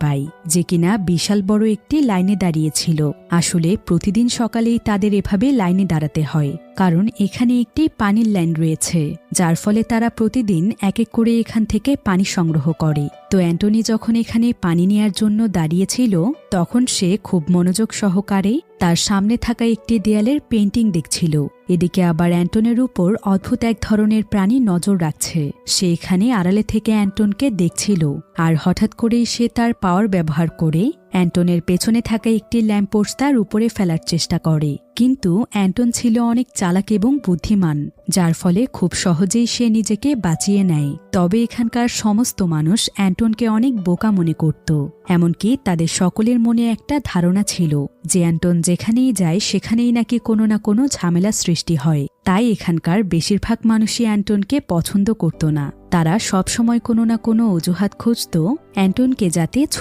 পায়, যে কিনা বিশাল বড় একটি লাইনে দাঁড়িয়েছিল। আসলে প্রতিদিন সকালেই তাদের এভাবে লাইনে দাঁড়াতে হয়, কারণ এখানে একটি পানির লাইন রয়েছে, যার ফলে তারা প্রতিদিন এক এক করে এখান থেকে পানি সংগ্রহ করে। তো অ্যান্টনি যখন এখানে পানি নেয়ার জন্য দাঁড়িয়েছিল, তখন সে খুব মনোযোগ সহকারে তার সামনে থাকা একটি দেয়ালের পেইন্টিং দেখছিল। এদিকে আবার অ্যান্টনের উপর অদ্ভুত এক ধরনের প্রাণী নজর রাখছে। সে এখানে আড়ালে থেকে অ্যান্টনকে দেখছিল, আর হঠাৎ করেই সে তার পাওয়ার ব্যবহার করে অ্যান্টনের পেছনে থাকা একটি ল্যাম্পপোস্ট তার উপরে ফেলার চেষ্টা করে। কিন্তু অ্যান্টন ছিল অনেক চালাক এবং বুদ্ধিমান, যার ফলে খুব সহজেই সে নিজেকে বাঁচিয়ে নেয়। তবে এখানকার সমস্ত মানুষ অ্যান্টনকে অনেক বোকা মনে করত। এমনকি তাদের সকলের মনে একটা ধারণা ছিল যে অ্যান্টন যেখানেই যায় সেখানেই নাকি কোনো না কোনো ঝামেলা সৃষ্টি হয়। তাই এখানকার বেশিরভাগ মানুষই অ্যান্টনকে পছন্দ করত না। তারা সবসময় কোনো না কোনো অজুহাত খুঁজত অ্যান্টনকে যাতে ছোট